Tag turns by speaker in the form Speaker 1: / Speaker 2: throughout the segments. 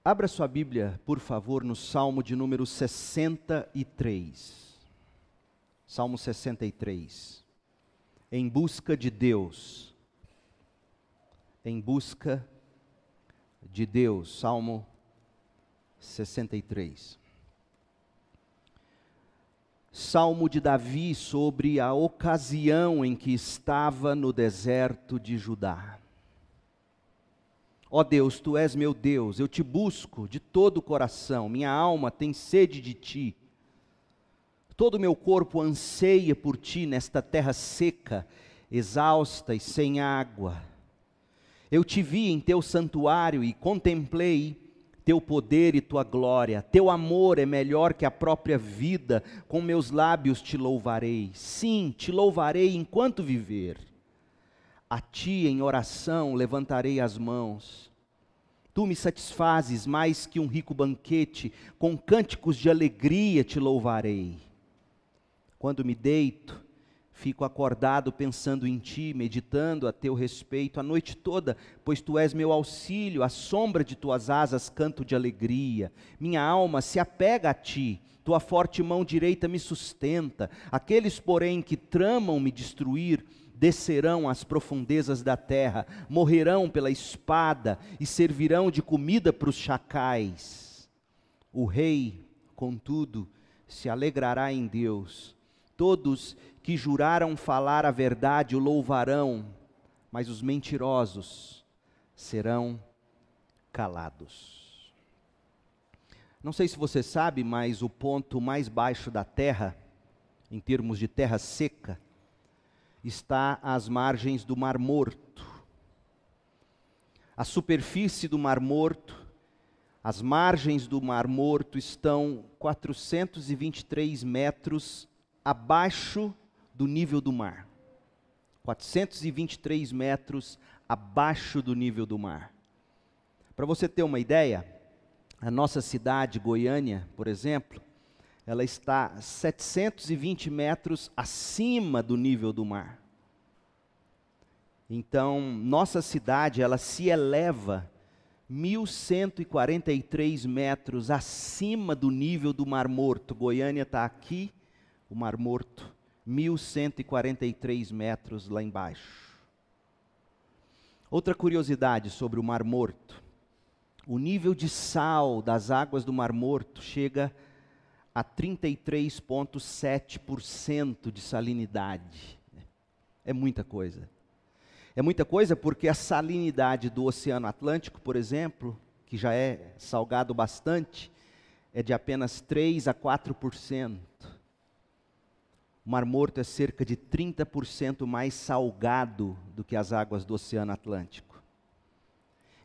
Speaker 1: Abra sua Bíblia, por favor, no Salmo de número 63. Salmo 63. Em busca de Deus. Em busca de Deus. Salmo 63. Salmo de Davi sobre a ocasião em que estava no deserto de Judá. Ó Deus, Tu és meu Deus, eu te busco de todo o coração, minha alma tem sede de Ti. Todo o meu corpo anseia por Ti nesta terra seca, exausta e sem água. Eu te vi em Teu santuário e contemplei Teu poder e Tua glória. Teu amor é melhor que a própria vida, com meus lábios Te louvarei. Sim, Te louvarei enquanto viver. A Ti em oração levantarei as mãos. Tu me satisfazes mais que um rico banquete, com cânticos de alegria Te louvarei. Quando me deito, fico acordado pensando em Ti, meditando a Teu respeito a noite toda, pois Tu és meu auxílio, à sombra de Tuas asas canto de alegria. Minha alma se apega a Ti, Tua forte mão direita me sustenta. Aqueles, porém, que tramam me destruir, descerão às profundezas da terra, morrerão pela espada e servirão de comida para os chacais. O rei, contudo, se alegrará em Deus. Todos que juraram falar a verdade o louvarão, mas os mentirosos serão calados. Não sei se você sabe, mas o ponto mais baixo da terra, em termos de terra seca, está às margens do Mar Morto. A superfície do Mar Morto, as margens do Mar Morto estão 423 metros abaixo do nível do mar. 423 metros abaixo do nível do mar. Para você ter uma ideia, a nossa cidade, Goiânia, por exemplo, ela está 720 metros acima do nível do mar. Então, nossa cidade, ela se eleva 1.143 metros acima do nível do Mar Morto. Goiânia está aqui, o Mar Morto, 1.143 metros lá embaixo. Outra curiosidade sobre o Mar Morto. O nível de sal das águas do Mar Morto chega a 33,7% de salinidade. É muita coisa. É muita coisa porque a salinidade do Oceano Atlântico, por exemplo, que já é salgado bastante, é de apenas 3 a 4%. O Mar Morto é cerca de 30% mais salgado do que as águas do Oceano Atlântico.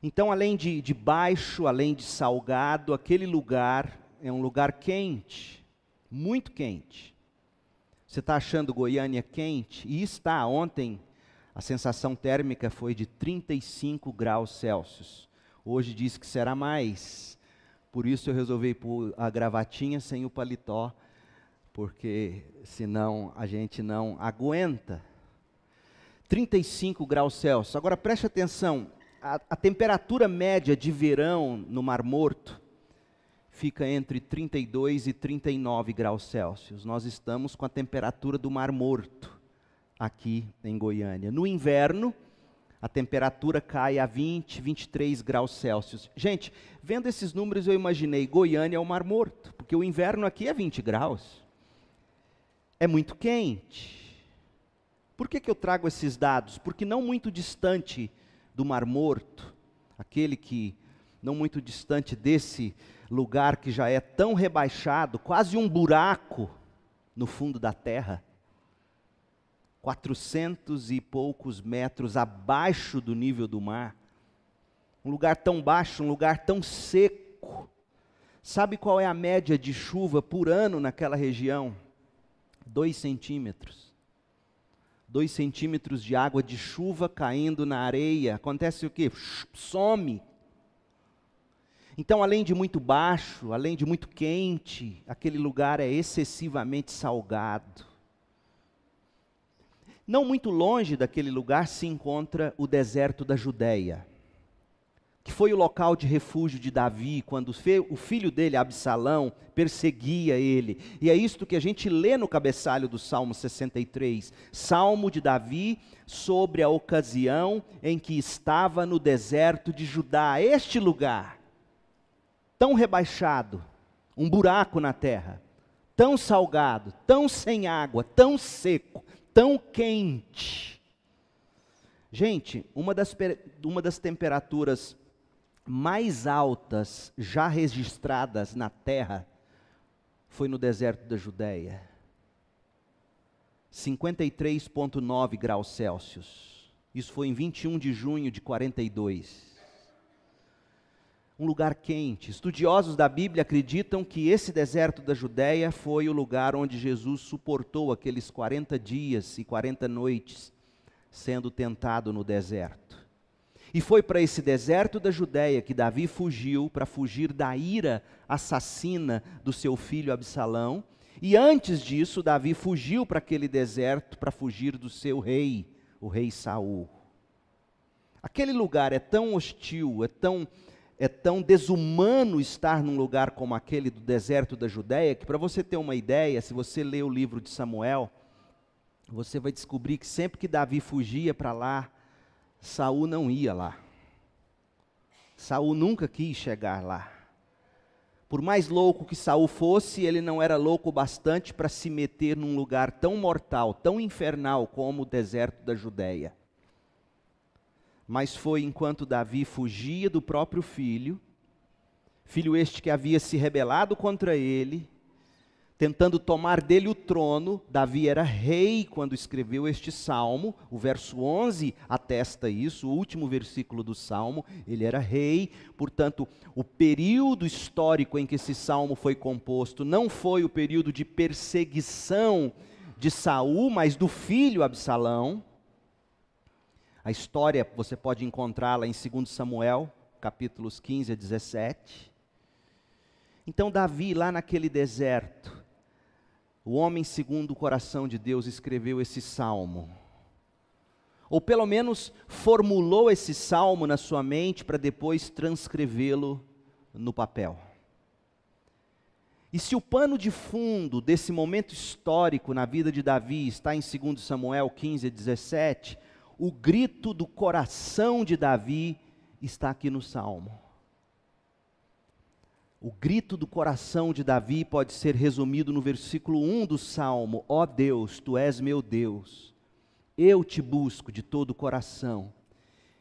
Speaker 1: Então, além de baixo, além de salgado, aquele lugar é um lugar quente, muito quente. Você está achando Goiânia quente? E está. Ontem a sensação térmica foi de 35 graus Celsius. Hoje diz que será mais. Por isso eu resolvi pôr a gravatinha sem o paletó, porque senão a gente não aguenta. 35 graus Celsius. Agora preste atenção, a temperatura média de verão no Mar Morto fica entre 32 e 39 graus Celsius. Nós estamos com a temperatura do Mar Morto aqui em Goiânia. No inverno, a temperatura cai a 20, 23 graus Celsius. Gente, vendo esses números eu imaginei, Goiânia é o Mar Morto, porque o inverno aqui é 20 graus. É muito quente. Por que eu trago esses dados? Porque não muito distante do Mar Morto, aquele que, não muito distante desse lugar que já é tão rebaixado, quase um buraco no fundo da terra, 400 e poucos metros abaixo do nível do mar, um lugar tão baixo, um lugar tão seco. Sabe qual é a média de chuva por ano naquela região? 2 centímetros. 2 centímetros de água de chuva caindo na areia. Acontece o quê? Some. Então, além de muito baixo, além de muito quente, aquele lugar é excessivamente salgado. Não muito longe daquele lugar se encontra o deserto da Judéia. que foi o local de refúgio de Davi, quando o filho dele, Absalão, perseguia ele. E é isto que a gente lê no cabeçalho do Salmo 63. Salmo de Davi sobre a ocasião em que estava no deserto de Judá. Este lugar, tão rebaixado, um buraco na terra, tão salgado, tão sem água, tão seco, tão quente. Gente, uma das temperaturas mais altas já registradas na terra foi no deserto da Judéia. 53,9 graus Celsius. Isso foi em 21 de junho de 42. Um lugar quente. Estudiosos da Bíblia acreditam que esse deserto da Judéia foi o lugar onde Jesus suportou aqueles 40 dias e 40 noites sendo tentado no deserto. E foi para esse deserto da Judéia que Davi fugiu, para fugir da ira assassina do seu filho Absalão. E antes disso, Davi fugiu para aquele deserto para fugir do seu rei, o rei Saul. Aquele lugar é tão hostil, é tão desumano estar num lugar como aquele do deserto da Judéia, que para você ter uma ideia, se você ler o livro de Samuel, você vai descobrir que sempre que Davi fugia para lá, Saul não ia lá. Saul nunca quis chegar lá. Por mais louco que Saul fosse, ele não era louco bastante para se meter num lugar tão mortal, tão infernal como o deserto da Judéia. Mas foi enquanto Davi fugia do próprio filho este que havia se rebelado contra ele, tentando tomar dele o trono. Davi era rei quando escreveu este salmo, o verso 11 atesta isso, o último versículo do salmo, ele era rei. Portanto, o período histórico em que esse salmo foi composto não foi o período de perseguição de Saul, mas do filho Absalão. A história você pode encontrá-la em 2 Samuel, capítulos 15 a 17. Então Davi, lá naquele deserto, o homem segundo o coração de Deus, escreveu esse salmo. Ou pelo menos formulou esse salmo na sua mente para depois transcrevê-lo no papel. E se o pano de fundo desse momento histórico na vida de Davi está em 2 Samuel 15 a 17, o grito do coração de Davi está aqui no salmo. O grito do coração de Davi pode ser resumido no versículo 1 do Salmo: ó Deus, Tu és meu Deus, eu te busco de todo o coração.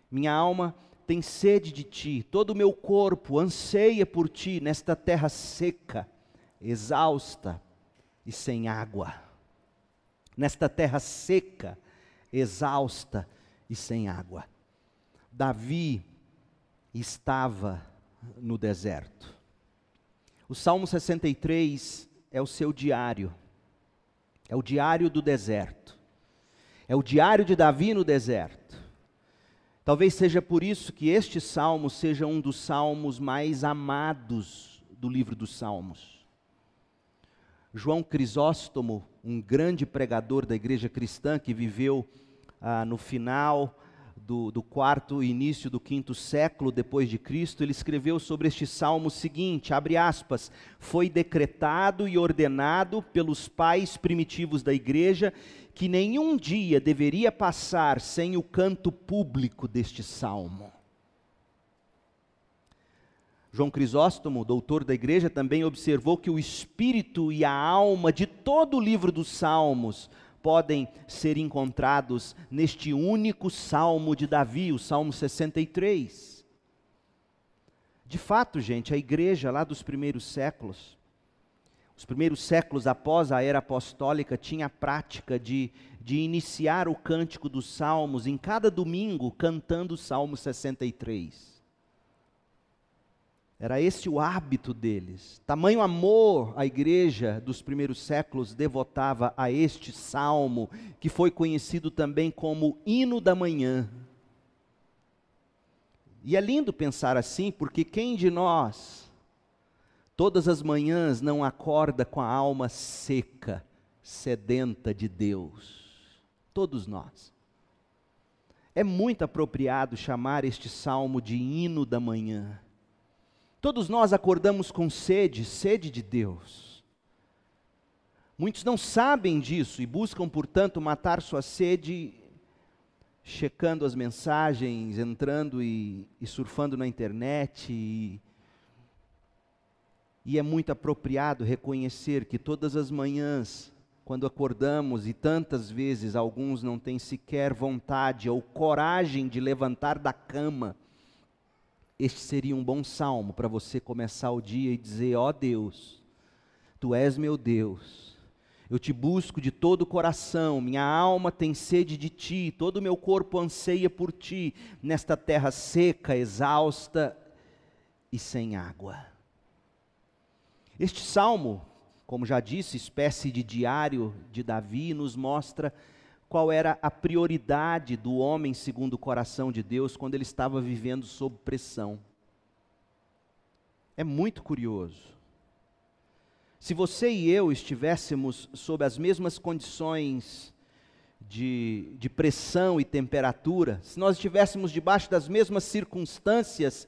Speaker 1: Minha alma tem sede de Ti, todo o meu corpo anseia por Ti nesta terra seca, exausta e sem água. Nesta terra seca, exausta e sem água. Davi estava no deserto. O Salmo 63 é o seu diário, é o diário do deserto, é o diário de Davi no deserto. Talvez seja por isso que este salmo seja um dos salmos mais amados do livro dos Salmos. João Crisóstomo, um grande pregador da igreja cristã que viveu no final do quarto e início do quinto século depois de Cristo, ele escreveu sobre este salmo o seguinte, abre aspas: foi decretado e ordenado pelos pais primitivos da igreja que nenhum dia deveria passar sem o canto público deste salmo. João Crisóstomo, doutor da igreja, também observou que o espírito e a alma de todo o livro dos Salmos podem ser encontrados neste único salmo de Davi, o Salmo 63. De fato, gente, a igreja lá dos primeiros séculos, os primeiros séculos após a era apostólica, tinha a prática de iniciar o cântico dos salmos em cada domingo cantando o Salmo 63. Era esse o hábito deles. Tamanho amor a igreja dos primeiros séculos devotava a este salmo, que foi conhecido também como hino da manhã. E é lindo pensar assim, porque quem de nós, todas as manhãs, não acorda com a alma seca, sedenta de Deus? Todos nós. É muito apropriado chamar este salmo de hino da manhã. Todos nós acordamos com sede, sede de Deus. Muitos não sabem disso e buscam, portanto, matar sua sede checando as mensagens, entrando e surfando na internet. E é muito apropriado reconhecer que todas as manhãs, quando acordamos, e tantas vezes alguns não têm sequer vontade ou coragem de levantar da cama, este seria um bom salmo para você começar o dia e dizer: ó Deus, Tu és meu Deus, eu Te busco de todo o coração, minha alma tem sede de Ti, todo o meu corpo anseia por Ti, nesta terra seca, exausta e sem água. Este salmo, como já disse, espécie de diário de Davi, nos mostra qual era a prioridade do homem segundo o coração de Deus quando ele estava vivendo sob pressão. É muito curioso. Se você e eu estivéssemos sob as mesmas condições de pressão e temperatura, se nós estivéssemos debaixo das mesmas circunstâncias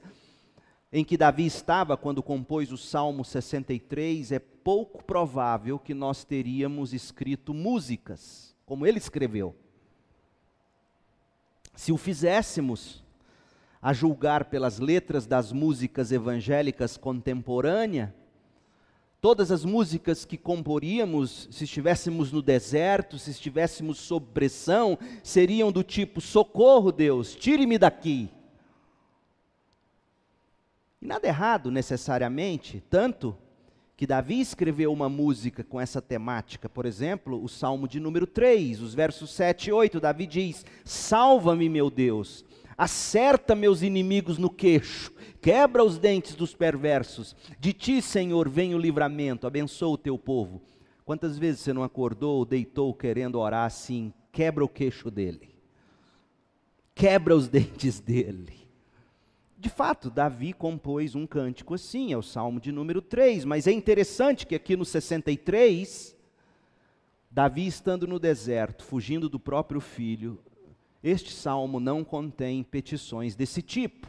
Speaker 1: em que Davi estava quando compôs o Salmo 63, é pouco provável que nós teríamos escrito músicas, como ele escreveu. Se o fizéssemos, a julgar pelas letras das músicas evangélicas contemporâneas, todas as músicas que comporíamos, se estivéssemos no deserto, se estivéssemos sob pressão, seriam do tipo: socorro Deus, tire-me daqui. E nada errado necessariamente, tanto que Davi escreveu uma música com essa temática. Por exemplo, o Salmo de número 3, os versos 7 e 8, Davi diz: salva-me, meu Deus, acerta meus inimigos no queixo, quebra os dentes dos perversos, de Ti, Senhor, vem o livramento, abençoa o Teu povo. Quantas vezes você não acordou ou deitou querendo orar assim: quebra o queixo dele, quebra os dentes dele? De fato, Davi compôs um cântico assim, é o Salmo de número 3, mas é interessante que aqui no 63, Davi estando no deserto, fugindo do próprio filho, este salmo não contém petições desse tipo.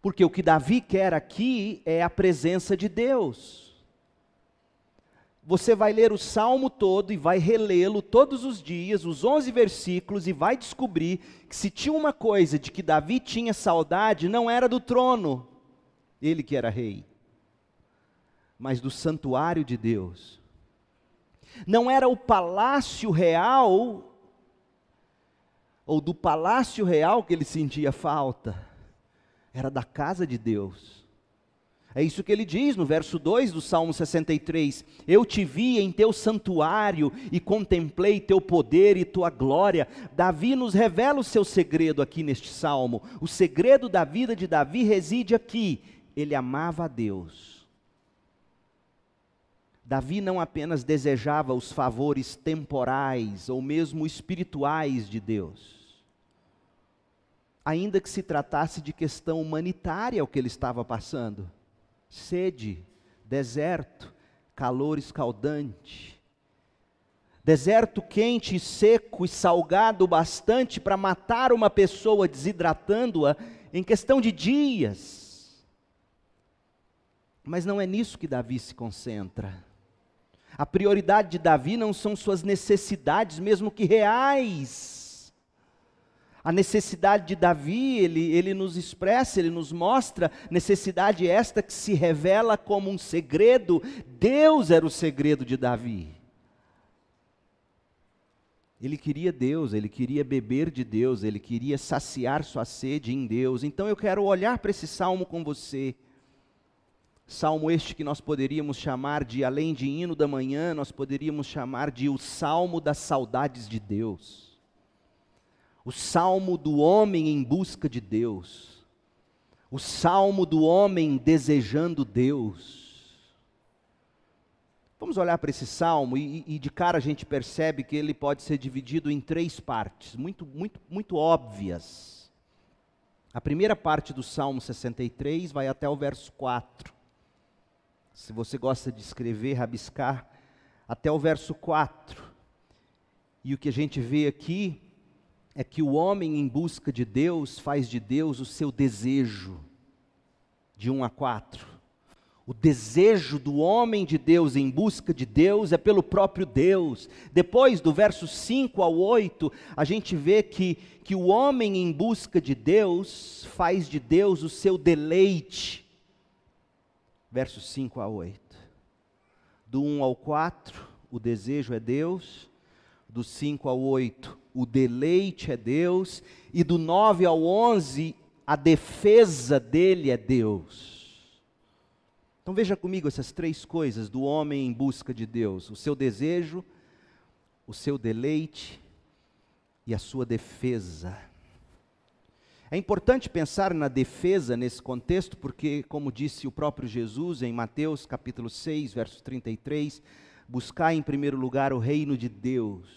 Speaker 1: Porque o que Davi quer aqui é a presença de Deus. Você vai ler o salmo todo e vai relê-lo todos os dias, os 11 versículos, e vai descobrir que se tinha uma coisa de que Davi tinha saudade, não era do trono, ele que era rei, mas do santuário de Deus. Não era o palácio real, ou do palácio real que ele sentia falta, era da casa de Deus. É isso que ele diz no verso 2 do Salmo 63, eu te vi em teu santuário e contemplei teu poder e tua glória. Davi nos revela o seu segredo aqui neste salmo. O segredo da vida de Davi reside aqui: ele amava a Deus. Davi não apenas desejava os favores temporais ou mesmo espirituais de Deus, ainda que se tratasse de questão humanitária o que ele estava passando. Sede, deserto, calor escaldante, deserto quente, seco e salgado bastante para matar uma pessoa, desidratando-a em questão de dias. Mas não é nisso que Davi se concentra. A prioridade de Davi não são suas necessidades, mesmo que reais. A necessidade de Davi, ele nos expressa, ele nos mostra, necessidade esta que se revela como um segredo. Deus era o segredo de Davi. Ele queria Deus, ele queria beber de Deus, ele queria saciar sua sede em Deus. Então eu quero olhar para esse salmo com você. Salmo este que nós poderíamos chamar de, além de hino da manhã, nós poderíamos chamar de o salmo das saudades de Deus. O salmo do homem em busca de Deus, o salmo do homem desejando Deus. Vamos olhar para esse salmo e de cara a gente percebe que ele pode ser dividido em 3 partes, muito óbvias. A primeira parte do Salmo 63 vai até o verso 4. Se você gosta de escrever, rabiscar, até o verso 4. E o que a gente vê aqui é que o homem em busca de Deus faz de Deus o seu desejo, de 1 a 4. O desejo do homem de Deus em busca de Deus é pelo próprio Deus. Depois, do verso 5 ao 8, a gente vê que o homem em busca de Deus faz de Deus o seu deleite. Versos 5 a 8. Do 1 ao 4, o desejo é Deus. Do 5 ao 8, o deleite é Deus. E do 9 ao 11, a defesa dele é Deus. Então veja comigo essas três coisas do homem em busca de Deus: o seu desejo, o seu deleite e a sua defesa. É importante pensar na defesa nesse contexto, porque, como disse o próprio Jesus em Mateus capítulo 6, verso 33, buscai em primeiro lugar o reino de Deus,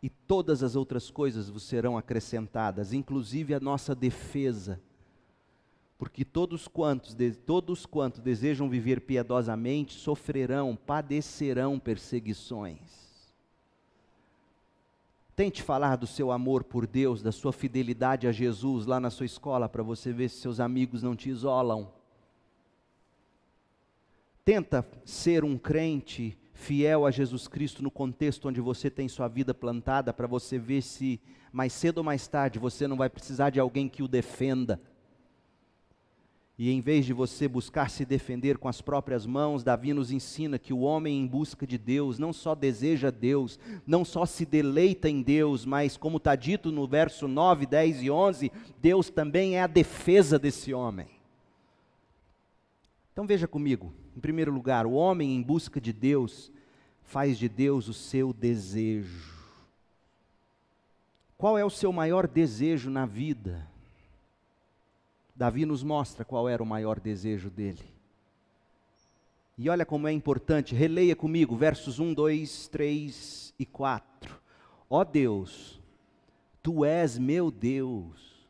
Speaker 1: e todas as outras coisas vos serão acrescentadas, inclusive a nossa defesa. Porque todos quantos desejam viver piedosamente sofrerão, padecerão perseguições. Tente falar do seu amor por Deus, da sua fidelidade a Jesus lá na sua escola, para você ver se seus amigos não te isolam. Tenta ser um crente fiel a Jesus Cristo no contexto onde você tem sua vida plantada, para você ver se mais cedo ou mais tarde você não vai precisar de alguém que o defenda. E em vez de você buscar se defender com as próprias mãos, Davi nos ensina que o homem em busca de Deus não só deseja Deus, não só se deleita em Deus, mas como está dito no verso 9, 10 e 11, Deus também é a defesa desse homem. Então veja comigo, em primeiro lugar, o homem em busca de Deus faz de Deus o seu desejo. Qual é o seu maior desejo na vida? Davi nos mostra qual era o maior desejo dele. E olha como é importante, releia comigo, versos 1, 2, 3 e 4. Ó Deus, Tu és meu Deus,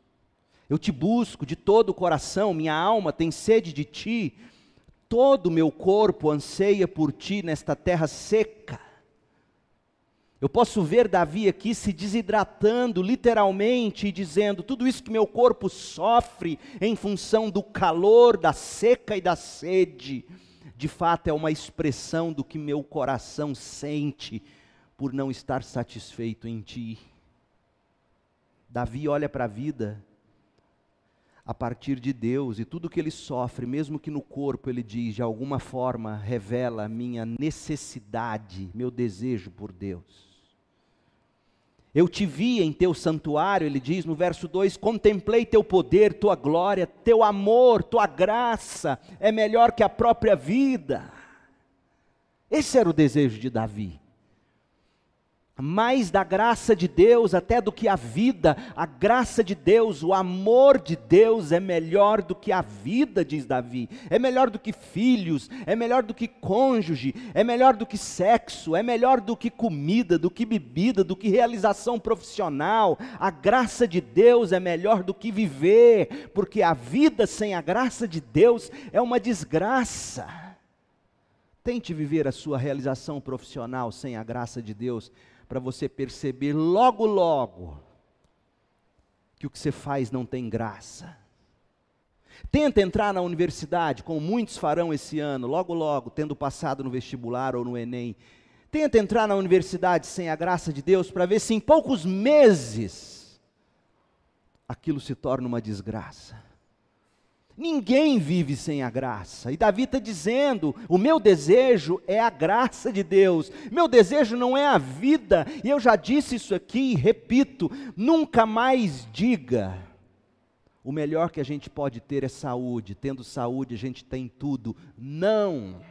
Speaker 1: eu te busco de todo o coração, minha alma tem sede de Ti, todo o meu corpo anseia por Ti nesta terra seca. Eu posso ver Davi aqui se desidratando literalmente e dizendo, tudo isso que meu corpo sofre em função do calor, da seca e da sede, de fato é uma expressão do que meu coração sente por não estar satisfeito em Ti. Davi olha para a vida a partir de Deus, e tudo que ele sofre, mesmo que no corpo ele diz, de alguma forma revela a minha necessidade, meu desejo por Deus. Eu te vi em teu santuário, ele diz no verso 2, contemplei teu poder, tua glória, teu amor, tua graça, é melhor que a própria vida. Esse era o desejo de Davi. Mais da graça de Deus até do que a vida, a graça de Deus, o amor de Deus é melhor do que a vida, diz Davi, é melhor do que filhos, é melhor do que cônjuge, é melhor do que sexo, é melhor do que comida, do que bebida, do que realização profissional. A graça de Deus é melhor do que viver, porque a vida sem a graça de Deus é uma desgraça. Tente viver a sua realização profissional sem a graça de Deus, para você perceber logo, logo, que o que você faz não tem graça. Tenta entrar na universidade, como muitos farão esse ano, logo, logo, tendo passado no vestibular ou no Enem. Tenta entrar na universidade sem a graça de Deus, para ver se em poucos meses, aquilo se torna uma desgraça. Ninguém vive sem a graça, e Davi está dizendo, o meu desejo é a graça de Deus, meu desejo não é a vida, e eu já disse isso aqui e repito, nunca mais diga, o melhor que a gente pode ter é saúde, tendo saúde a gente tem tudo. Não,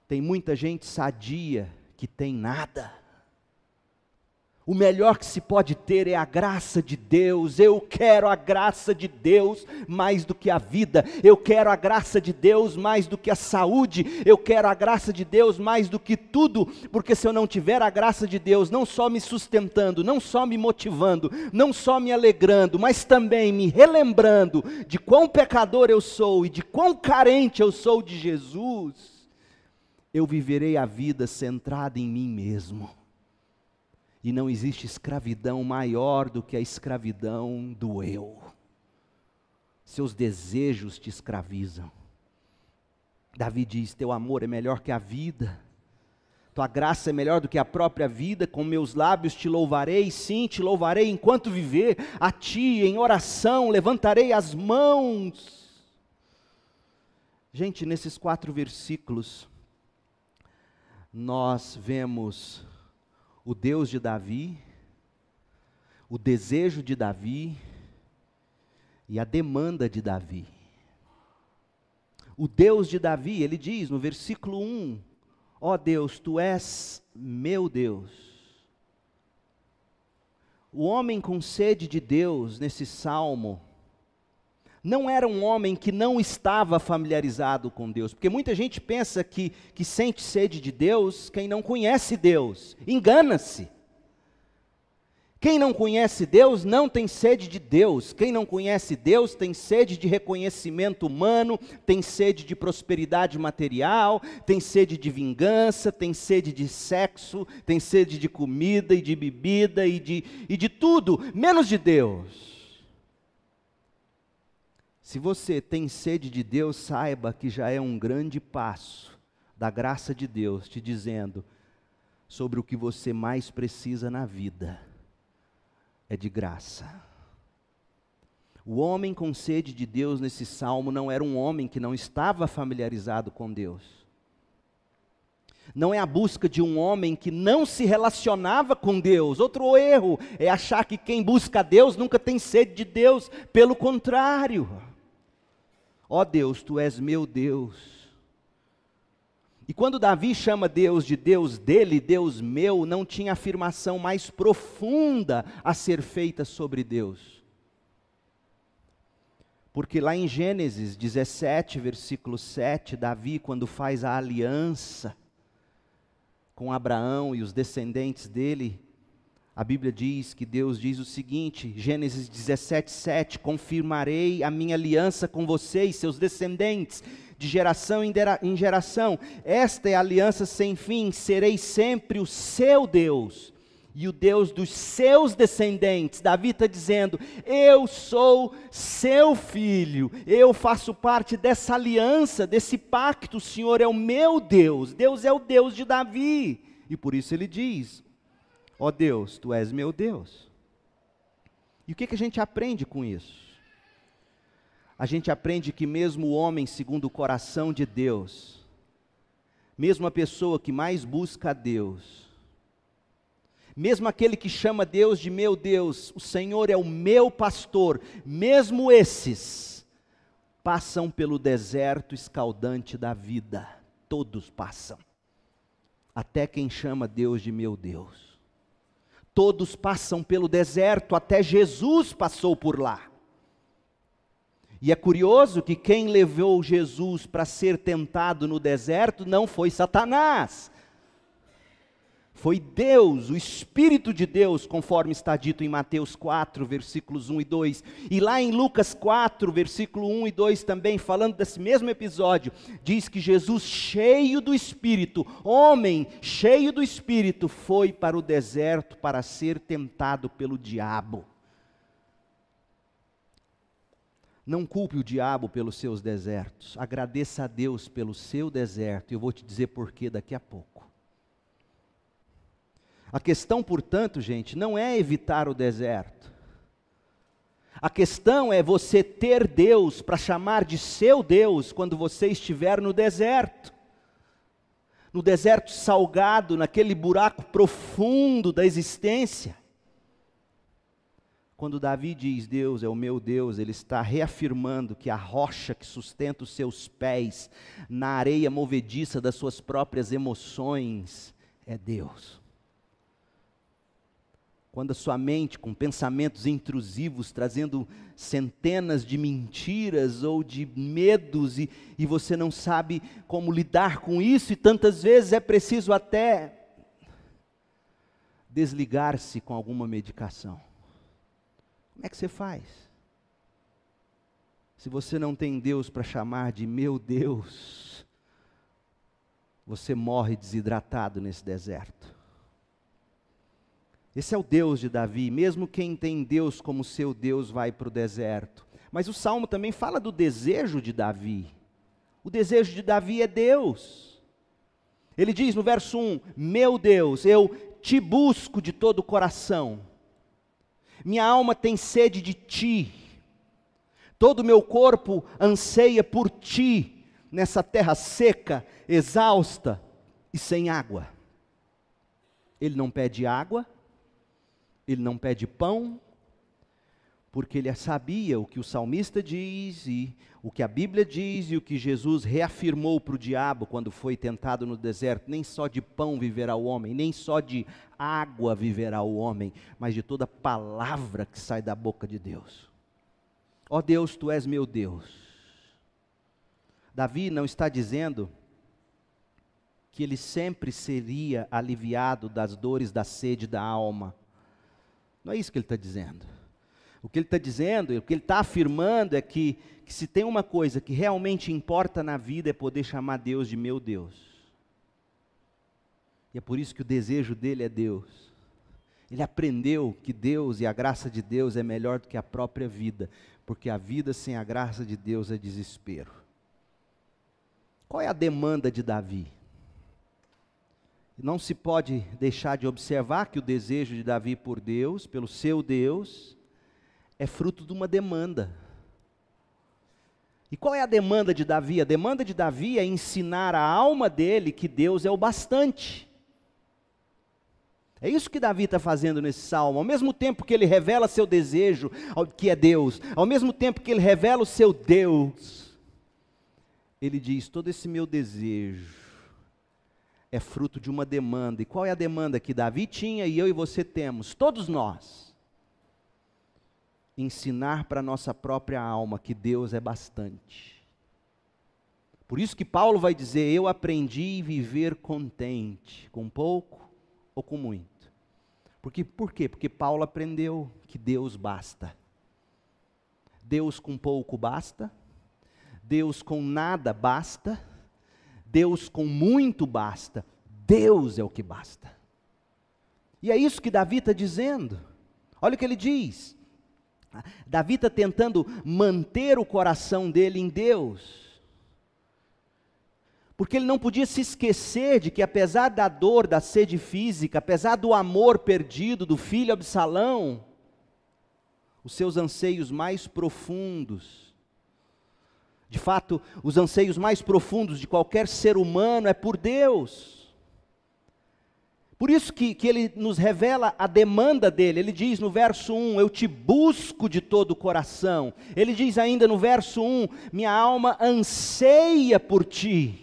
Speaker 1: tem muita gente sadia que tem nada. O melhor que se pode ter é a graça de Deus. Eu quero a graça de Deus mais do que a vida. Eu quero a graça de Deus mais do que a saúde. Eu quero a graça de Deus mais do que tudo. Porque se eu não tiver a graça de Deus, não só me sustentando, não só me motivando, não só me alegrando, mas também me relembrando de quão pecador eu sou e de quão carente eu sou de Jesus, eu viverei a vida centrada em mim mesmo. E não existe escravidão maior do que a escravidão do eu. Seus desejos te escravizam. Davi diz: teu amor é melhor que a vida. Tua graça é melhor do que a própria vida. Com meus lábios te louvarei, sim, te louvarei enquanto viver. A ti, em oração, levantarei as mãos. Gente, nesses 4 versículos, nós vemos o Deus de Davi, o desejo de Davi e a demanda de Davi. O Deus de Davi, ele diz no versículo 1, ó Deus, tu és meu Deus. O homem com sede de Deus, nesse salmo, não era um homem que não estava familiarizado com Deus, porque muita gente pensa que sente sede de Deus quem não conhece Deus. Engana-se. Quem não conhece Deus não tem sede de Deus. Quem não conhece Deus tem sede de reconhecimento humano, tem sede de prosperidade material, tem sede de vingança, tem sede de sexo, tem sede de comida e de bebida e de tudo, menos de Deus. Se você tem sede de Deus, saiba que já é um grande passo da graça de Deus, te dizendo sobre o que você mais precisa na vida. É de graça. O homem com sede de Deus nesse salmo não era um homem que não estava familiarizado com Deus. Não é a busca de um homem que não se relacionava com Deus. Outro erro é achar que quem busca Deus nunca tem sede de Deus. Pelo contrário. Ó Deus, tu és meu Deus. E quando Davi chama Deus de Deus dele, Deus meu, não tinha afirmação mais profunda a ser feita sobre Deus. Porque lá em Gênesis 17, versículo 7, Davi, quando faz a aliança com Abraão e os descendentes dele, a Bíblia diz que Deus diz o seguinte, Gênesis 17, 7, confirmarei a minha aliança com vocês, seus descendentes, de geração em geração. Esta é a aliança sem fim, serei sempre o seu Deus e o Deus dos seus descendentes. Davi está dizendo, eu sou seu filho, eu faço parte dessa aliança, desse pacto, o Senhor é o meu Deus, Deus é o Deus de Davi. E por isso ele diz, ó Deus, tu és meu Deus. E o que a gente aprende com isso? A gente aprende que mesmo o homem segundo o coração de Deus, mesmo a pessoa que mais busca a Deus, mesmo aquele que chama Deus de meu Deus, o Senhor é o meu pastor, mesmo esses, passam pelo deserto escaldante da vida, todos passam, até quem chama Deus de meu Deus. Todos passam pelo deserto, até Jesus passou por lá. E é curioso que quem levou Jesus para ser tentado no deserto não foi Satanás. Foi Deus, o Espírito de Deus, conforme está dito em Mateus 4, versículos 1 e 2. E lá em Lucas 4, versículo 1 e 2 também, falando desse mesmo episódio, diz que Jesus, cheio do Espírito, homem cheio do Espírito, foi para o deserto para ser tentado pelo diabo. Não culpe o diabo pelos seus desertos, agradeça a Deus pelo seu deserto, e eu vou te dizer porquê daqui a pouco. A questão, portanto, gente, não é evitar o deserto. A questão é você ter Deus para chamar de seu Deus quando você estiver no deserto. No deserto salgado, naquele buraco profundo da existência. Quando Davi diz, Deus é o meu Deus, ele está reafirmando que a rocha que sustenta os seus pés, na areia movediça das suas próprias emoções, é Deus. Quando a sua mente, com pensamentos intrusivos, trazendo centenas de mentiras ou de medos, e você não sabe como lidar com isso, e tantas vezes é preciso até desligar-se com alguma medicação. Como é que você faz? Se você não tem Deus para chamar de meu Deus, você morre desidratado nesse deserto. Esse é o Deus de Davi. Mesmo quem tem Deus como seu Deus vai para o deserto. Mas o Salmo também fala do desejo de Davi. O desejo de Davi é Deus. Ele diz no verso 1, meu Deus, eu te busco de todo o coração. Minha alma tem sede de ti. Todo o meu corpo anseia por ti, nessa terra seca, exausta e sem água. Ele não pede água, ele não pede pão, porque ele sabia o que o salmista diz, e o que a Bíblia diz, e o que Jesus reafirmou para o diabo quando foi tentado no deserto: nem só de pão viverá o homem, nem só de água viverá o homem, mas de toda palavra que sai da boca de Deus. Ó Deus, tu és meu Deus. Davi não está dizendo que ele sempre seria aliviado das dores da sede da alma. Não é isso que ele está dizendo. O que ele está dizendo, o que ele está afirmando é que se tem uma coisa que realmente importa na vida é poder chamar Deus de meu Deus. E é por isso que o desejo dele é Deus. Ele aprendeu que Deus e a graça de Deus é melhor do que a própria vida, porque a vida sem a graça de Deus é desespero. Qual é a demanda de Davi? Não se pode deixar de observar que o desejo de Davi por Deus, pelo seu Deus, é fruto de uma demanda. E qual é a demanda de Davi? A demanda de Davi é ensinar a alma dele que Deus é o bastante. É isso que Davi está fazendo nesse salmo. Ao mesmo tempo que ele revela seu desejo, que é Deus, ao mesmo tempo que ele revela o seu Deus, ele diz: todo esse meu desejo é fruto de uma demanda. E qual é a demanda que Davi tinha e eu e você temos? Todos nós. Ensinar para a nossa própria alma que Deus é bastante. Por isso que Paulo vai dizer: eu aprendi a viver contente, com pouco ou com muito. Por quê? Porque Paulo aprendeu que Deus basta. Deus com pouco basta, Deus com nada basta, Deus com muito basta, Deus é o que basta. E é isso que Davi está dizendo. Olha o que ele diz. Davi está tentando manter o coração dele em Deus, porque ele não podia se esquecer de que, apesar da dor, da sede física, apesar do amor perdido do filho Absalão, os seus anseios mais profundos, de fato, os anseios mais profundos de qualquer ser humano é por Deus. Por isso que ele nos revela a demanda dele. Ele diz no verso 1, eu te busco de todo o coração. Ele diz ainda no verso 1, minha alma anseia por ti.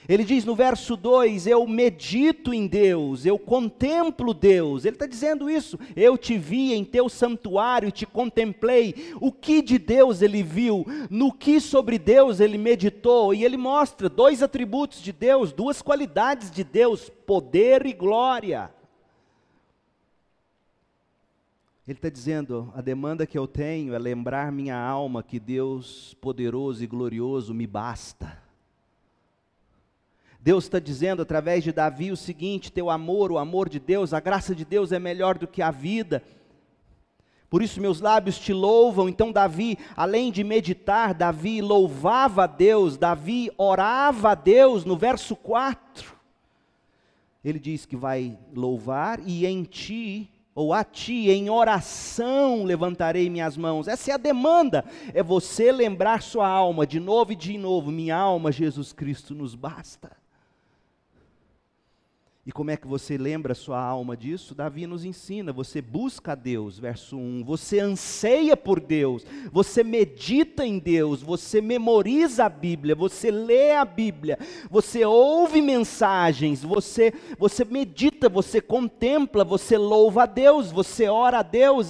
Speaker 1: Ele diz no verso 2, eu medito em Deus, eu contemplo Deus. Ele está dizendo isso, eu te vi em teu santuário, te contemplei. O que de Deus ele viu, no que sobre Deus ele meditou. E ele mostra dois atributos de Deus, duas qualidades de Deus, poder e glória. Ele está dizendo, a demanda que eu tenho é lembrar minha alma que Deus poderoso e glorioso me basta. Deus está dizendo através de Davi o seguinte: teu amor, o amor de Deus, a graça de Deus é melhor do que a vida. Por isso meus lábios te louvam. Então Davi, além de meditar, Davi louvava a Deus, Davi orava a Deus. No verso 4, ele diz que vai louvar e em ti, ou a ti, em oração levantarei minhas mãos. Essa é a demanda, é você lembrar sua alma de novo e de novo: minha alma, Jesus Cristo nos basta. E como é que você lembra a sua alma disso? Davi nos ensina, você busca a Deus, verso 1, você anseia por Deus, você medita em Deus, você memoriza a Bíblia, você lê a Bíblia, você ouve mensagens, você medita, você contempla, você louva a Deus, você ora a Deus.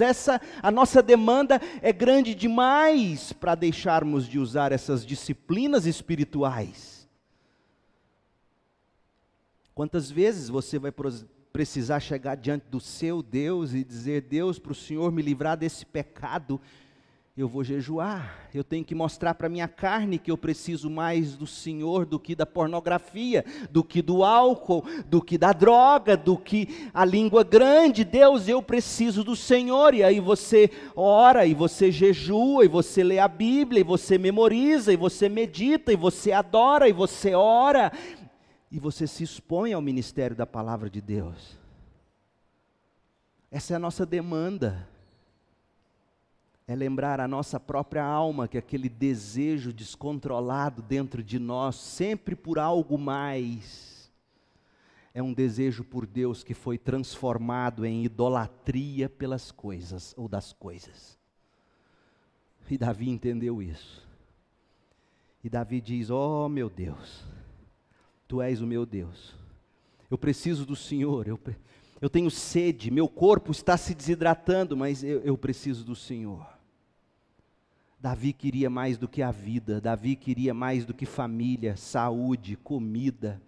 Speaker 1: A nossa demanda é grande demais para deixarmos de usar essas disciplinas espirituais. Quantas vezes você vai precisar chegar diante do seu Deus e dizer: Deus, para o Senhor me livrar desse pecado, eu vou jejuar. Eu tenho que mostrar para minha carne que eu preciso mais do Senhor do que da pornografia, do que do álcool, do que da droga, do que a língua grande. Deus, eu preciso do Senhor. E aí você ora, e você jejua, e você lê a Bíblia, e você memoriza, e você medita, e você adora, e você ora, e você se expõe ao ministério da palavra de Deus. Essa é a nossa demanda. É lembrar a nossa própria alma que aquele desejo descontrolado dentro de nós, sempre por algo mais, é um desejo por Deus que foi transformado em idolatria pelas coisas ou das coisas. E Davi entendeu isso. E Davi diz: oh meu Deus, Tu és o meu Deus, eu preciso do Senhor, eu tenho sede, meu corpo está se desidratando, mas eu preciso do Senhor. Davi queria mais do que a vida, Davi queria mais do que família, saúde, comida.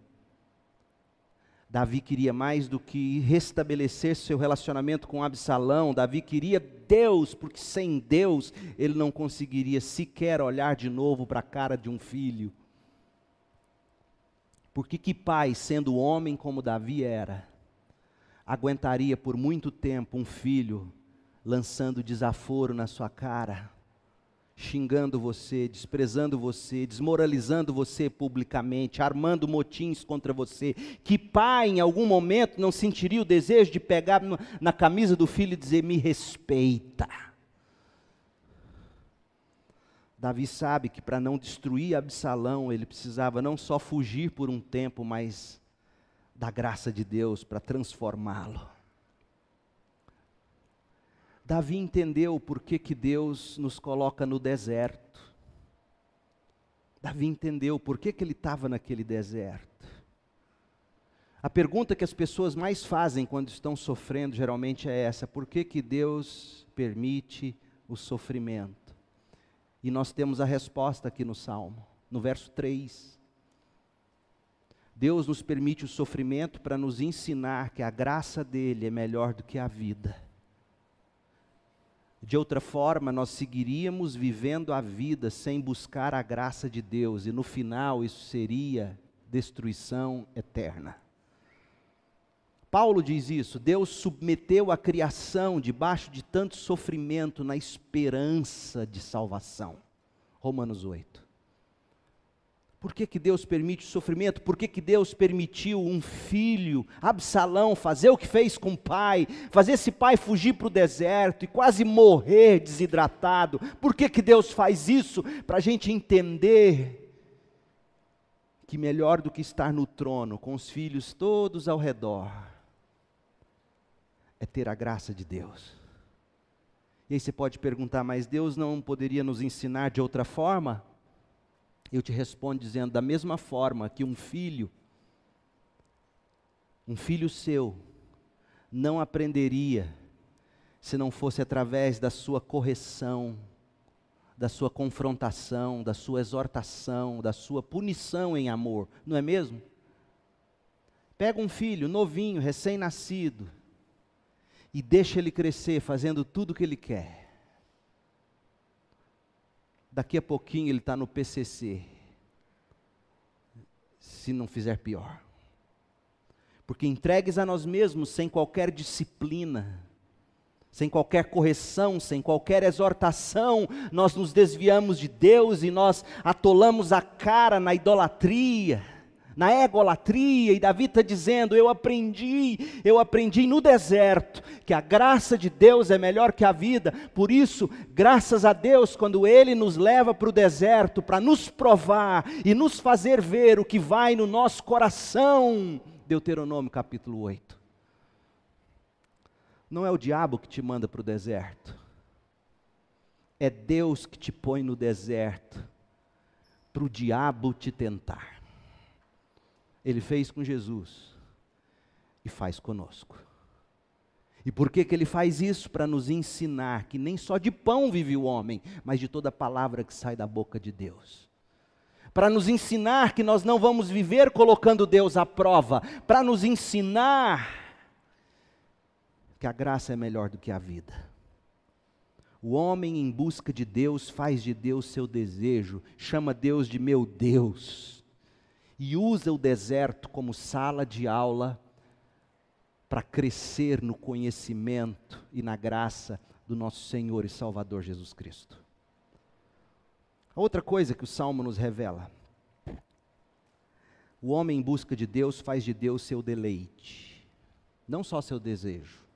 Speaker 1: Davi queria mais do que restabelecer seu relacionamento com Absalão. Davi queria Deus, porque sem Deus ele não conseguiria sequer olhar de novo para a cara de um filho. Porque que pai, sendo homem como Davi era, aguentaria por muito tempo um filho lançando desaforo na sua cara, xingando você, desprezando você, desmoralizando você publicamente, armando motins contra você? Que pai em algum momento não sentiria o desejo de pegar na camisa do filho e dizer: me respeita? Davi sabe que para não destruir Absalão, ele precisava não só fugir por um tempo, mas da graça de Deus para transformá-lo. Davi entendeu por que Deus nos coloca no deserto. Davi entendeu por que ele estava naquele deserto. A pergunta que as pessoas mais fazem quando estão sofrendo geralmente é essa: por que Deus permite o sofrimento? E nós temos a resposta aqui no Salmo, no verso 3. Deus nos permite o sofrimento para nos ensinar que a graça dele é melhor do que a vida. De outra forma, nós seguiríamos vivendo a vida sem buscar a graça de Deus, e no final isso seria destruição eterna. Paulo diz isso: Deus submeteu a criação debaixo de tanto sofrimento na esperança de salvação. Romanos 8. Por que Deus permite o sofrimento? Por que Deus permitiu um filho, Absalão, fazer o que fez com o pai, fazer esse pai fugir para o deserto e quase morrer desidratado? Por que Deus faz isso? Para a gente entender que melhor do que estar no trono, com os filhos todos ao redor, é ter a graça de Deus. E aí você pode perguntar: mas Deus não poderia nos ensinar de outra forma? Eu te respondo dizendo: da mesma forma que um filho seu, não aprenderia se não fosse através da sua correção, da sua confrontação, da sua exortação, da sua punição em amor, não é mesmo? Pega um filho novinho, recém-nascido, e deixa ele crescer fazendo tudo o que ele quer. Daqui a pouquinho ele está no PCC, se não fizer pior. Porque entregues a nós mesmos sem qualquer disciplina, sem qualquer correção, sem qualquer exortação, nós nos desviamos de Deus e nós atolamos a cara na idolatria, na egolatria. E Davi está dizendo: eu aprendi no deserto que a graça de Deus é melhor que a vida. Por isso, graças a Deus, quando Ele nos leva para o deserto, para nos provar e nos fazer ver o que vai no nosso coração. Deuteronômio capítulo 8. Não é o diabo que te manda para o deserto, é Deus que te põe no deserto, para o diabo te tentar. Ele fez com Jesus e faz conosco. E por que Ele faz isso? Para nos ensinar que nem só de pão vive o homem, mas de toda palavra que sai da boca de Deus. Para nos ensinar que nós não vamos viver colocando Deus à prova. Para nos ensinar que a graça é melhor do que a vida. O homem em busca de Deus faz de Deus seu desejo, chama Deus de meu Deus, e usa o deserto como sala de aula para crescer no conhecimento e na graça do nosso Senhor e Salvador Jesus Cristo. A outra coisa que o Salmo nos revela: o homem em busca de Deus faz de Deus seu deleite, não só seu desejo.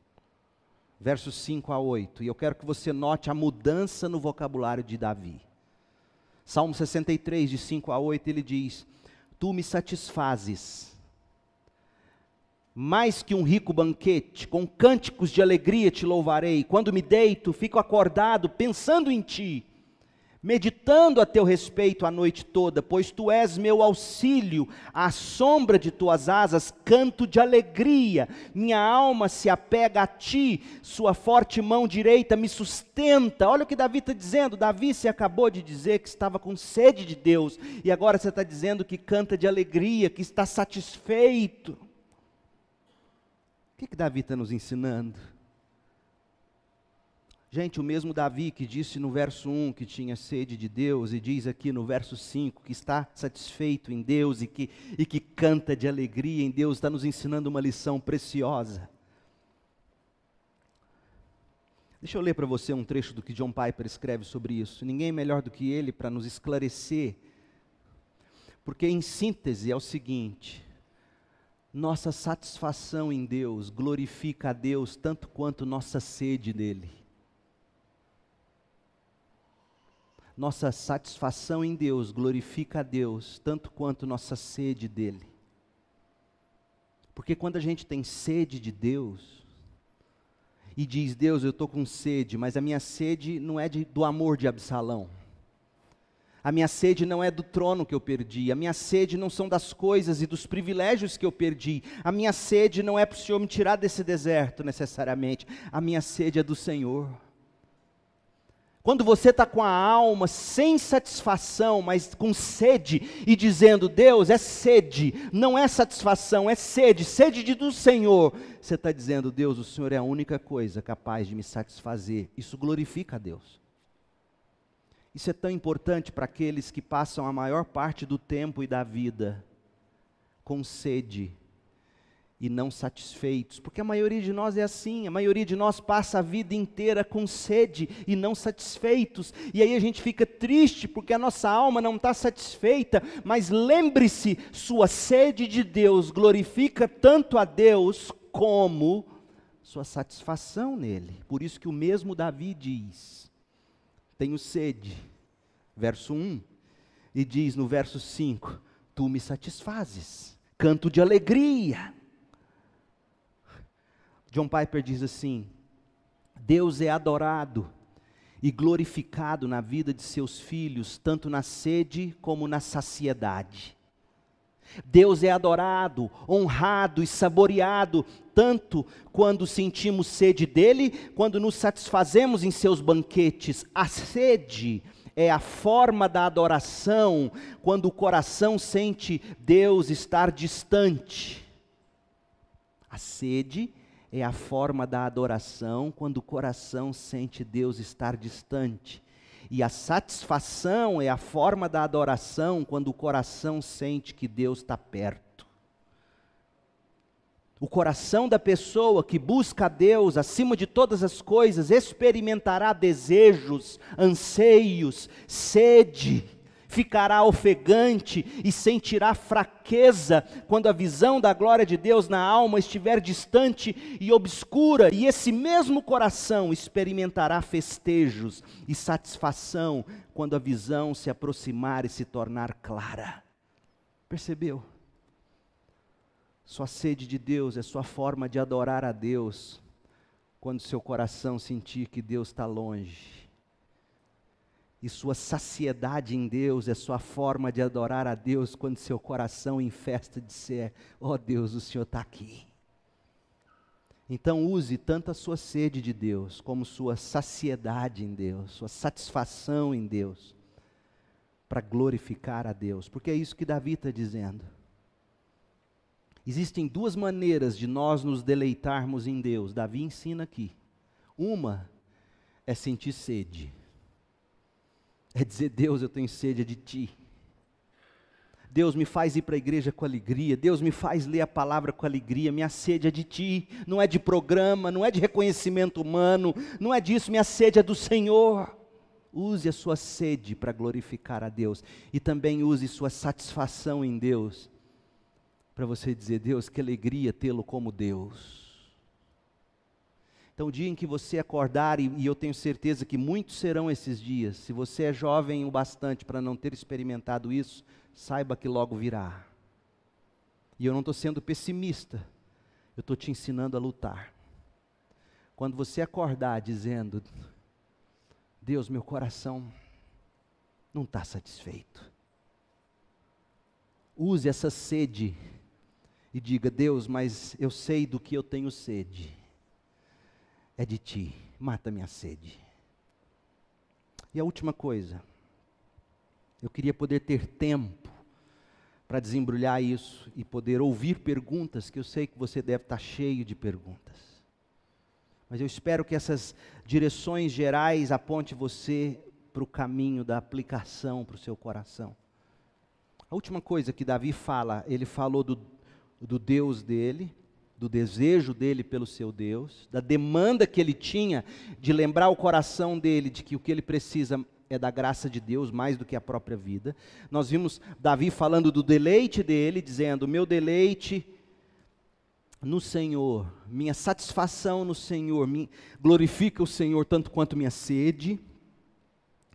Speaker 1: Versos 5 a 8, e eu quero que você note a mudança no vocabulário de Davi. Salmo 63, de 5 a 8, ele diz: Tu me satisfazes, mais que um rico banquete, com cânticos de alegria te louvarei. Quando me deito, fico acordado, pensando em ti, meditando a teu respeito a noite toda, pois tu és meu auxílio, à sombra de tuas asas canto de alegria, minha alma se apega a ti, sua forte mão direita me sustenta. Olha o que Davi está dizendo. Davi, se acabou de dizer que estava com sede de Deus, e agora você está dizendo que canta de alegria, que está satisfeito. O que Davi está nos ensinando? Gente, o mesmo Davi que disse no verso 1 que tinha sede de Deus, e diz aqui no verso 5 que está satisfeito em Deus e que canta de alegria em Deus, está nos ensinando uma lição preciosa. Deixa eu ler para você um trecho do que John Piper escreve sobre isso. Ninguém melhor do que ele para nos esclarecer, porque em síntese é o seguinte: nossa satisfação em Deus glorifica a Deus tanto quanto nossa sede dele. Nossa satisfação em Deus glorifica a Deus tanto quanto nossa sede dele. Porque quando a gente tem sede de Deus e diz: Deus, eu estou com sede, mas a minha sede não é do amor de Absalão. A minha sede não é do trono que eu perdi. A minha sede não são das coisas e dos privilégios que eu perdi. A minha sede não é para o Senhor me tirar desse deserto necessariamente. A minha sede é do Senhor. Quando você está com a alma sem satisfação, mas com sede, e dizendo: Deus, é sede, não é satisfação, é sede, sede do Senhor. Você está dizendo: Deus, o Senhor é a única coisa capaz de me satisfazer. Isso glorifica a Deus. Isso é tão importante para aqueles que passam a maior parte do tempo e da vida com sede e não satisfeitos, porque a maioria de nós é assim. A maioria de nós passa a vida inteira com sede e não satisfeitos, e aí a gente fica triste porque a nossa alma não está satisfeita. Mas lembre-se, sua sede de Deus glorifica tanto a Deus como sua satisfação nele. Por isso que o mesmo Davi diz: tenho sede, verso 1, e diz no verso 5, tu me satisfazes, canto de alegria. John Piper diz assim: Deus é adorado e glorificado na vida de seus filhos, tanto na sede como na saciedade. Deus é adorado, honrado e saboreado, tanto quando sentimos sede dele, quando nos satisfazemos em seus banquetes. A sede é a forma da adoração, quando o coração sente Deus estar distante. A sede é a forma da adoração, quando o coração sente Deus estar distante. E a satisfação é a forma da adoração, quando o coração sente que Deus está perto. O coração da pessoa que busca a Deus acima de todas as coisas experimentará desejos, anseios, sede, ficará ofegante e sentirá fraqueza quando a visão da glória de Deus na alma estiver distante e obscura, e esse mesmo coração experimentará festejos e satisfação quando a visão se aproximar e se tornar clara. Percebeu? Sua sede de Deus é sua forma de adorar a Deus quando seu coração sentir que Deus está longe. E sua saciedade em Deus é sua forma de adorar a Deus quando seu coração em festa disser: ó Deus, o Senhor está aqui. Então use tanto a sua sede de Deus, como sua saciedade em Deus, sua satisfação em Deus, para glorificar a Deus, porque é isso que Davi está dizendo. Existem duas maneiras de nós nos deleitarmos em Deus. Davi ensina aqui. Uma é sentir sede. É dizer: Deus, eu tenho sede de Ti. Deus, me faz ir para a igreja com alegria. Deus, me faz ler a palavra com alegria. Minha sede é de Ti, não é de programa, não é de reconhecimento humano, não é disso, minha sede é do Senhor. Use a sua sede para glorificar a Deus. E também use sua satisfação em Deus, para você dizer: Deus, que alegria tê-lo como Deus. Então, o dia em que você acordar, e eu tenho certeza que muitos serão esses dias, se você é jovem o bastante para não ter experimentado isso, saiba que logo virá. E eu não estou sendo pessimista, eu estou te ensinando a lutar. Quando você acordar dizendo: Deus, meu coração não está satisfeito, use essa sede e diga: Deus, mas eu sei do que eu tenho sede. É de Ti, mata minha sede. E a última coisa, eu queria poder ter tempo para desembrulhar isso e poder ouvir perguntas, que eu sei que você deve estar cheio de perguntas. Mas eu espero que essas direções gerais apontem você para o caminho da aplicação para o seu coração. A última coisa que Davi fala, ele falou do Deus dele, do desejo dele pelo seu Deus, da demanda que ele tinha de lembrar o coração dele de que o que ele precisa é da graça de Deus mais do que a própria vida. Nós vimos Davi falando do deleite dele, dizendo: meu deleite no Senhor, minha satisfação no Senhor, glorifica o Senhor tanto quanto minha sede.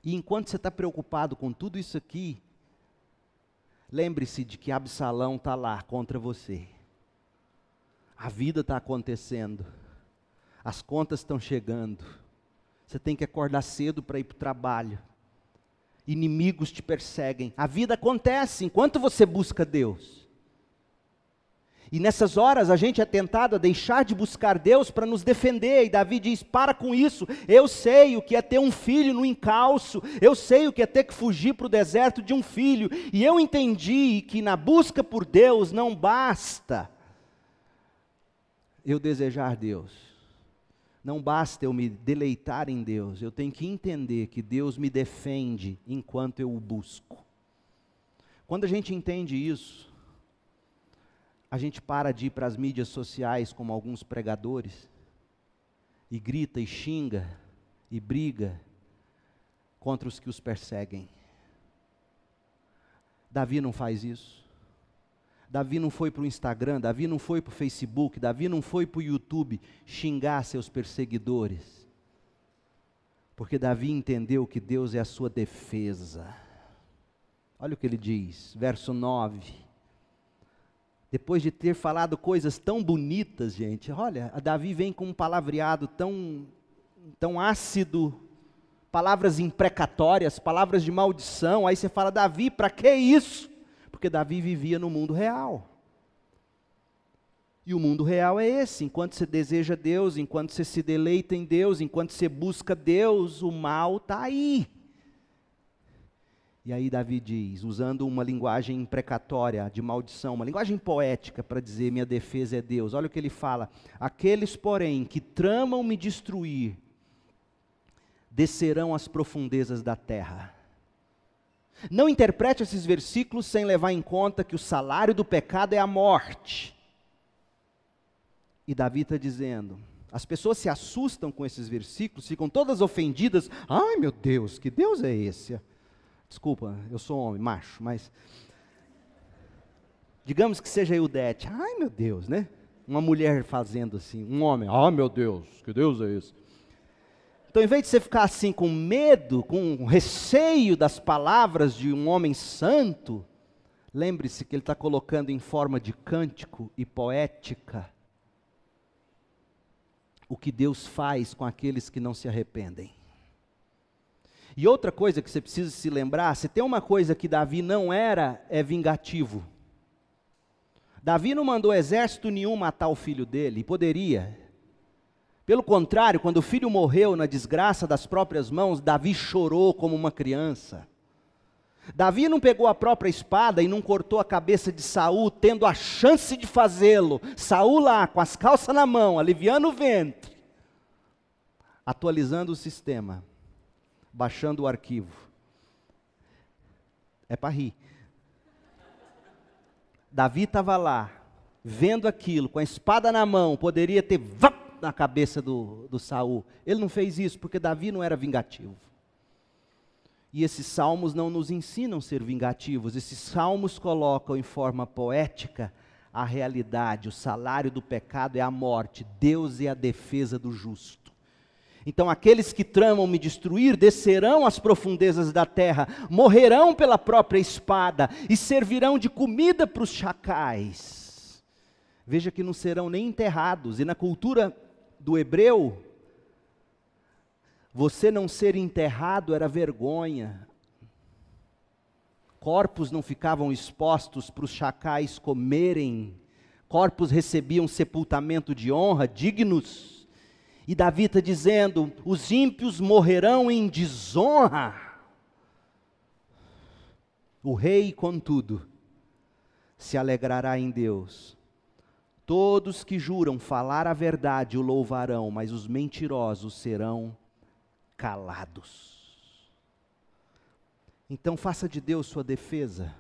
Speaker 1: E enquanto você está preocupado com tudo isso aqui, lembre-se de que Absalão está lá contra você. A vida está acontecendo, as contas estão chegando, você tem que acordar cedo para ir para o trabalho, inimigos te perseguem, a vida acontece enquanto você busca Deus. E nessas horas a gente é tentado a deixar de buscar Deus para nos defender, e Davi diz: para com isso, eu sei o que é ter um filho no encalço, eu sei o que é ter que fugir para o deserto de um filho, e eu entendi que na busca por Deus não basta eu desejar Deus, não basta eu me deleitar em Deus, eu tenho que entender que Deus me defende enquanto eu o busco. Quando a gente entende isso, a gente para de ir para as mídias sociais como alguns pregadores, e grita e xinga e briga contra os que os perseguem. Davi não faz isso. Davi não foi para o Instagram, Davi não foi para o Facebook, Davi não foi para o YouTube xingar seus perseguidores, porque Davi entendeu que Deus é a sua defesa. Olha o que ele diz, verso 9, depois de ter falado coisas tão bonitas, gente, olha, Davi vem com um palavreado tão ácido, palavras imprecatórias, palavras de maldição, aí você fala: Davi, para que isso? Porque Davi vivia no mundo real. E o mundo real é esse: enquanto você deseja Deus, enquanto você se deleita em Deus, enquanto você busca Deus, o mal está aí. E aí Davi diz, usando uma linguagem imprecatória, de maldição, uma linguagem poética para dizer: minha defesa é Deus. Olha o que ele fala: aqueles, porém, que tramam me destruir, descerão às profundezas da terra. Não interprete esses versículos sem levar em conta que o salário do pecado é a morte. E Davi está dizendo, as pessoas se assustam com esses versículos, ficam todas ofendidas. Ai meu Deus, que Deus é esse? Desculpa, eu sou homem, macho, mas digamos que seja Eudete. Ai meu Deus, né? Uma mulher fazendo assim, um homem, ai meu Deus, que Deus é esse? Então, em vez de você ficar assim com medo, com receio das palavras de um homem santo, lembre-se que ele está colocando em forma de cântico e poética o que Deus faz com aqueles que não se arrependem. E outra coisa que você precisa se lembrar, se tem uma coisa que Davi não era, é vingativo. Davi não mandou exército nenhum matar o filho dele, e poderia. Pelo contrário, quando o filho morreu na desgraça das próprias mãos, Davi chorou como uma criança. Davi não pegou a própria espada e não cortou a cabeça de Saul, tendo a chance de fazê-lo. Saul lá, com as calças na mão, aliviando o ventre. atualizando o sistema, baixando o arquivo. É para rir. Davi estava lá, vendo aquilo, com a espada na mão, poderia ter na cabeça do Saul. Ele não fez isso porque Davi não era vingativo. E esses salmos não nos ensinam a ser vingativos, esses salmos colocam em forma poética a realidade, o salário do pecado é a morte, Deus é a defesa do justo. Então aqueles que tramam me destruir, descerão às profundezas da terra, morrerão pela própria espada, e servirão de comida para os chacais. Veja que não serão nem enterrados, e na cultura do hebreu, você não ser enterrado era vergonha. Corpos não ficavam expostos para os chacais comerem. Corpos recebiam sepultamento de honra, dignos. E Davi está dizendo, os ímpios morrerão em desonra. O rei, contudo, se alegrará em Deus. Todos que juram falar a verdade o louvarão, mas os mentirosos serão calados. Então faça de Deus sua defesa.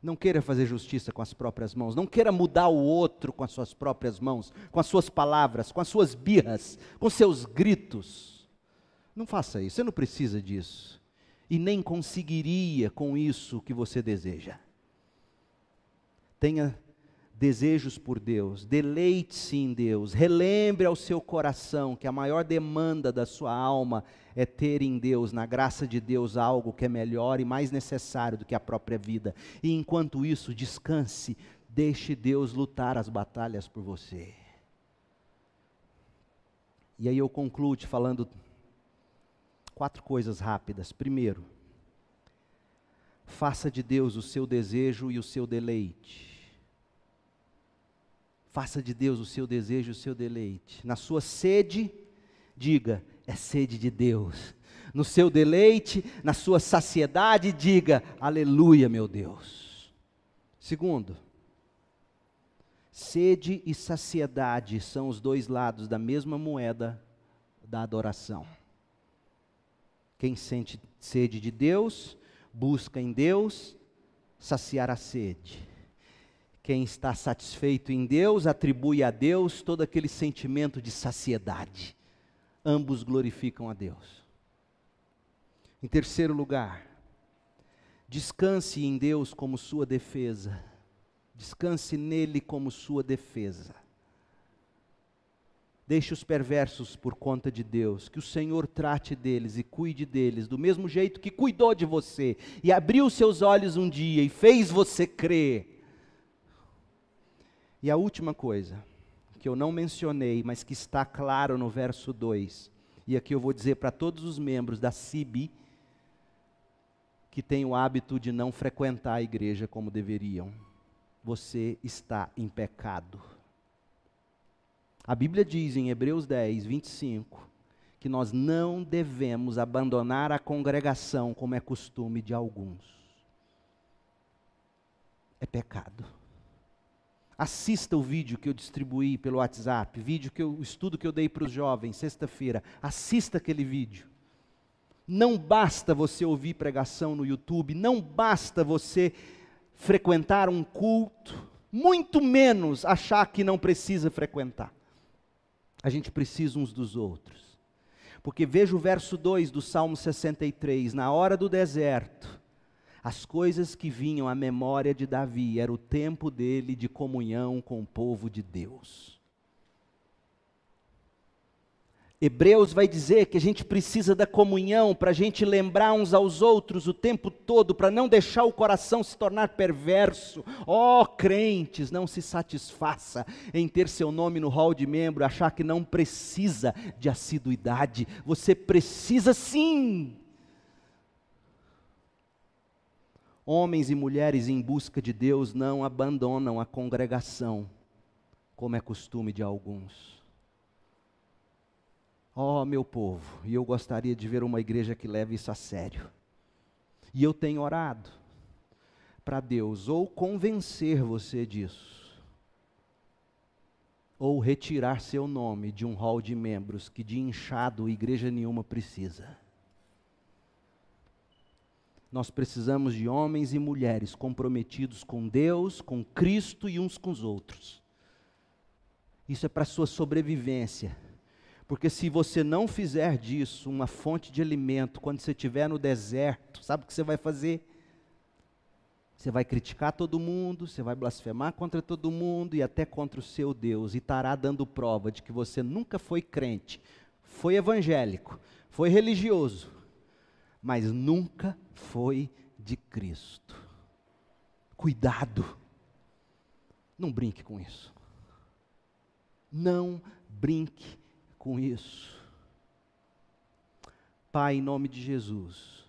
Speaker 1: Não queira fazer justiça com as próprias mãos, não queira mudar o outro com as suas próprias mãos, com as suas palavras, com as suas birras, com seus gritos. Não faça isso, você não precisa disso. E nem conseguiria com isso que você deseja. Tenha desejos por Deus, deleite-se em Deus, relembre ao seu coração que a maior demanda da sua alma é ter em Deus, na graça de Deus, algo que é melhor e mais necessário do que a própria vida. E enquanto isso, descanse, deixe Deus lutar as batalhas por você. E aí eu concluo te falando 4 coisas rápidas. Primeiro, faça de Deus o seu desejo e o seu deleite. Faça de Deus o seu desejo e o seu deleite. Na sua sede, diga, é sede de Deus. No seu deleite, na sua saciedade, diga, aleluia, meu Deus. Segundo, sede e saciedade são os 2 lados da mesma moeda da adoração. Quem sente sede de Deus, busca em Deus saciar a sede. Quem está satisfeito em Deus, atribui a Deus todo aquele sentimento de saciedade. Ambos glorificam a Deus. Em terceiro lugar, descanse em Deus como sua defesa. Descanse nele como sua defesa. Deixe os perversos por conta de Deus, que o Senhor trate deles e cuide deles, do mesmo jeito que cuidou de você, e abriu seus olhos um dia e fez você crer. E a última coisa, que eu não mencionei, mas que está claro no verso 2, e aqui eu vou dizer para todos os membros da CIB, que têm o hábito de não frequentar a igreja como deveriam. Você está em pecado. A Bíblia diz em Hebreus 10, 25, que nós não devemos abandonar a congregação como é costume de alguns. É pecado. Assista o vídeo que eu distribuí pelo WhatsApp, o estudo que eu dei para os jovens, sexta-feira. Assista aquele vídeo. Não basta você ouvir pregação no YouTube, não basta você frequentar um culto, muito menos achar que não precisa frequentar. A gente precisa uns dos outros. Porque veja o verso 2 do Salmo 63, na hora do deserto, as coisas que vinham à memória de Davi, era o tempo dele de comunhão com o povo de Deus. Hebreus vai dizer que a gente precisa da comunhão para a gente lembrar uns aos outros o tempo todo, para não deixar o coração se tornar perverso. Ó, crentes, não se satisfaça em ter seu nome no hall de membro, achar que não precisa de assiduidade. Você precisa sim. Homens e mulheres em busca de Deus não abandonam a congregação, como é costume de alguns. Ó, meu povo, e eu gostaria de ver uma igreja que leve isso a sério. E eu tenho orado para Deus ou convencer você disso, ou retirar seu nome de um hall de membros que de inchado igreja nenhuma precisa. Nós precisamos de homens e mulheres comprometidos com Deus, com Cristo e uns com os outros. Isso é para a sua sobrevivência. Porque se você não fizer disso uma fonte de alimento, quando você estiver no deserto, sabe o que você vai fazer? Você vai criticar todo mundo, você vai blasfemar contra todo mundo e até contra o seu Deus. E estará dando prova de que você nunca foi crente, foi evangélico, foi religioso, mas nunca foi de Cristo. Cuidado, não brinque com isso. Não brinque com isso. Pai, em nome de Jesus,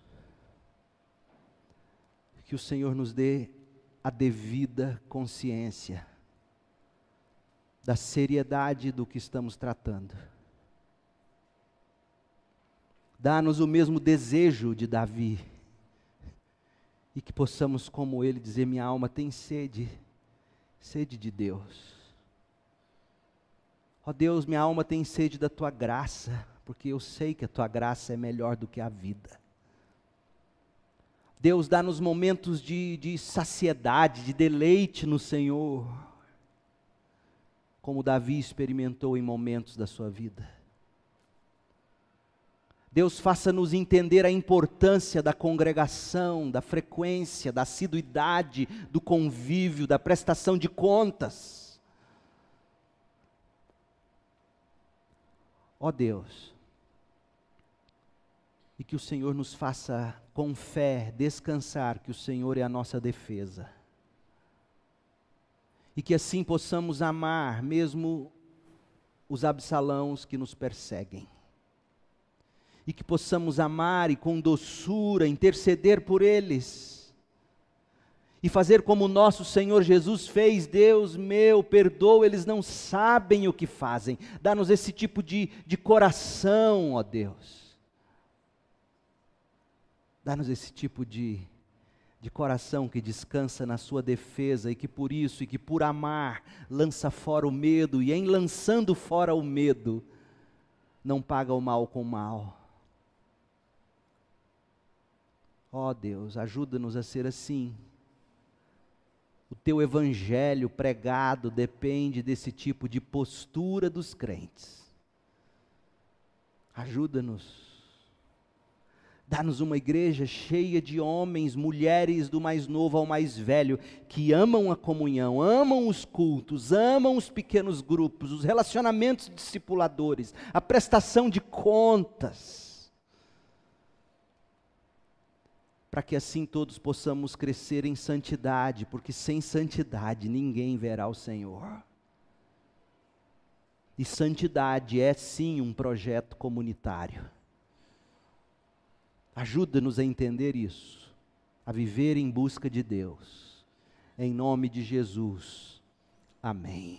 Speaker 1: que o Senhor nos dê a devida consciência da seriedade do que estamos tratando. Dá-nos o mesmo desejo de Davi, e que possamos, como ele, dizer: minha alma tem sede, sede de Deus. Ó Deus, minha alma tem sede da Tua graça, porque eu sei que a Tua graça é melhor do que a vida. Deus, dá-nos momentos de saciedade, de deleite no Senhor, como Davi experimentou em momentos da sua vida. Deus, faça-nos entender a importância da congregação, da frequência, da assiduidade, do convívio, da prestação de contas. Ó Deus, e que o Senhor nos faça com fé descansar que o Senhor é a nossa defesa. E que assim possamos amar mesmo os Absalãos que nos perseguem. E que possamos amar e com doçura interceder por eles. E fazer como o nosso Senhor Jesus fez: Deus meu, perdoa, eles não sabem o que fazem. Dá-nos esse tipo de coração, ó Deus. Dá-nos esse tipo de coração que descansa na sua defesa e que por isso, e que por amar, lança fora o medo, e em lançando fora o medo, não paga o mal com o mal. Ó Deus, ajuda-nos a ser assim. O Teu evangelho pregado depende desse tipo de postura dos crentes. Ajuda-nos. Dá-nos uma igreja cheia de homens, mulheres, do mais novo ao mais velho, que amam a comunhão, amam os cultos, amam os pequenos grupos, os relacionamentos discipuladores, a prestação de contas. Para que assim todos possamos crescer em santidade, porque sem santidade ninguém verá o Senhor. E santidade é sim um projeto comunitário. Ajuda-nos a entender isso, a viver em busca de Deus. Em nome de Jesus. Amém.